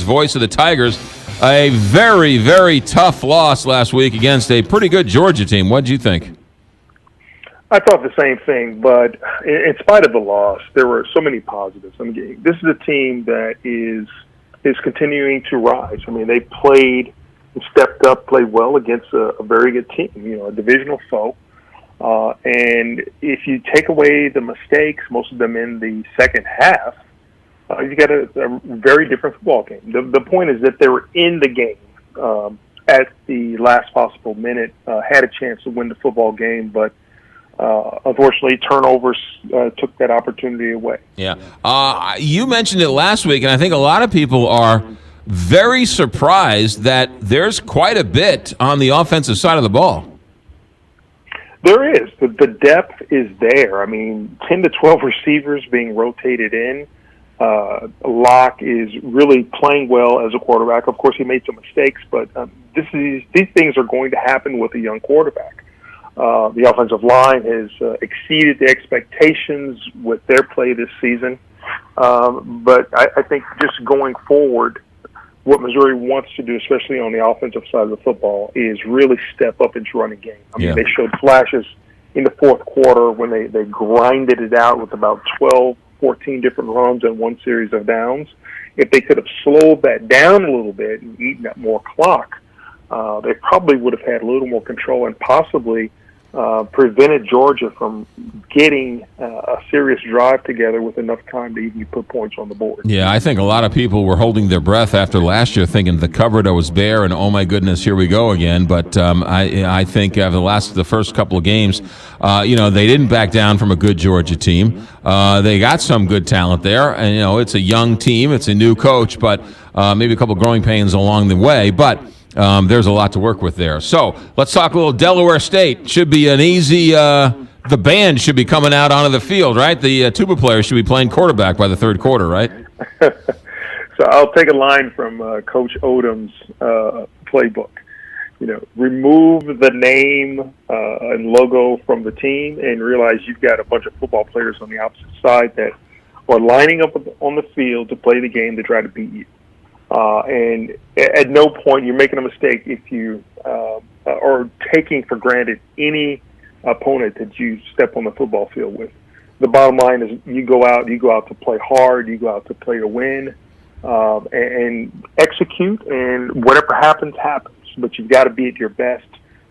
voice of the Tigers. A very, very tough loss last week against a pretty good Georgia team. What did you think? I thought the same thing, but in spite of the loss, there were so many positives. I mean, this is a team that is continuing to rise. I mean, they played and stepped up, played well against a very good team, a divisional foe. And if you take away the mistakes, most of them in the second half, you got a very different football game. The point is that they were in the game at the last possible minute, had a chance to win the football game, but unfortunately, turnovers took that opportunity away. Yeah. You mentioned it last week, and I think a lot of people are very surprised that there's quite a bit on the offensive side of the ball. There is. The depth is there. I mean, 10 to 12 receivers being rotated in. Locke is really playing well as a quarterback. Of course, he made some mistakes, but these things are going to happen with a young quarterback. The offensive line has exceeded the expectations with their play this season. But I think just going forward, what Missouri wants to do, especially on the offensive side of the football, is really step up into running game. I mean, they showed flashes in the fourth quarter when they grinded it out with about 12, 14 different runs and one series of downs. If they could have slowed that down a little bit and eaten up more clock, they probably would have had a little more control and possibly prevented Georgia from getting a serious drive together with enough time to even put points on the board. Yeah, I think a lot of people were holding their breath after last year thinking the cupboard was bare and, oh, my goodness, here we go again. But I think the first couple of games, they didn't back down from a good Georgia team. They got some good talent there. And, it's a young team. It's a new coach, but maybe a couple of growing pains along the way. But there's a lot to work with there. So let's talk a little Delaware State. Should be an easy the band should be coming out onto the field, right? The tuba players should be playing quarterback by the third quarter, right? So I'll take a line from Coach Odom's playbook. Remove the name and logo from the team and realize you've got a bunch of football players on the opposite side that are lining up on the field to play the game to try to beat you. And at no point you're making a mistake if you are taking for granted any opponent that you step on the football field with. The bottom line is you go out to play hard, you go out to play to win, and execute, and whatever happens, happens. But you've got to be at your best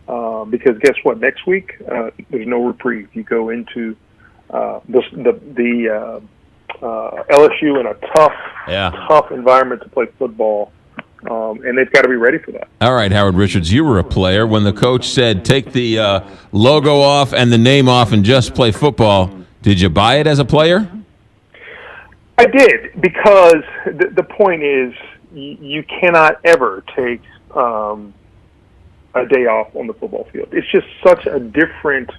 because guess what? Next week, there's no reprieve. You go into the LSU in a tough environment to play football, and they've got to be ready for that. All right, Howard Richards, you were a player. When the coach said take the logo off and the name off and just play football, did you buy it as a player? I did, because the point is you cannot ever take a day off on the football field. It's just such a different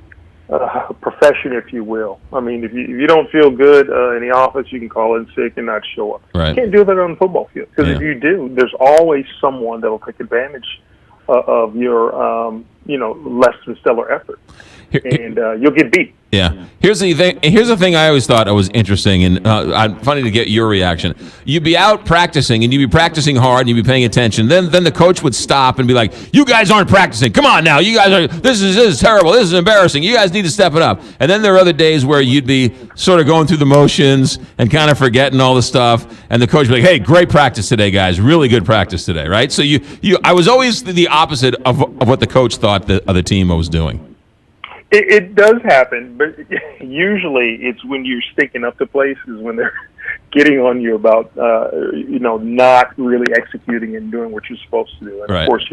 profession, if you will. I mean, if you don't feel good in the office, you can call in sick and not show up. Right. You can't do that on the football field, because if you do, there's always someone that will take advantage of your, less than stellar effort, and you'll get beat. Yeah. Here's the thing I always thought was interesting, and funny to get your reaction. You'd be out practicing, and you'd be practicing hard, and you'd be paying attention. Then the coach would stop and be like, "You guys aren't practicing. Come on now. You guys are. This is terrible. This is embarrassing. You guys need to step it up." And then there are other days where you'd be sort of going through the motions and kind of forgetting all the stuff, and the coach would be like, "Hey, great practice today, guys. Really good practice today." Right? So I was always the opposite of what the coach thought the other team was doing. It does happen, but usually it's when you're sticking up to places when they're getting on you about, not really executing and doing what you're supposed to do. And, Of course,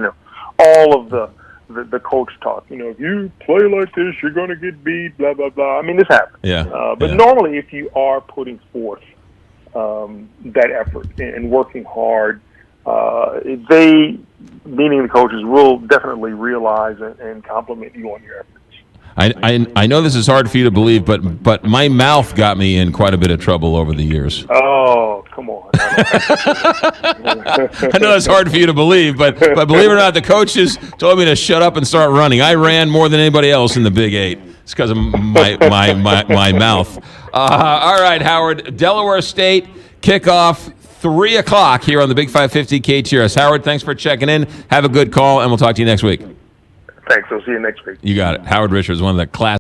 all of the coach talk, if you play like this, you're going to get beat, blah, blah, blah. I mean, this happens. Yeah. But normally if you are putting forth that effort and working hard, they, meaning the coaches, will definitely realize and compliment you on your efforts. I know this is hard for you to believe, but my mouth got me in quite a bit of trouble over the years. Oh, come on. I know it's hard for you to believe, but believe it or not, the coaches told me to shut up and start running. I ran more than anybody else in the Big Eight. It's because of my mouth. All right, Howard, Delaware State kickoff 3 o'clock here on the Big 550 KTRS. Howard, thanks for checking in. Have a good call, and we'll talk to you next week. Thanks. I'll see you next week. You got it. Howard Richards, one of the class.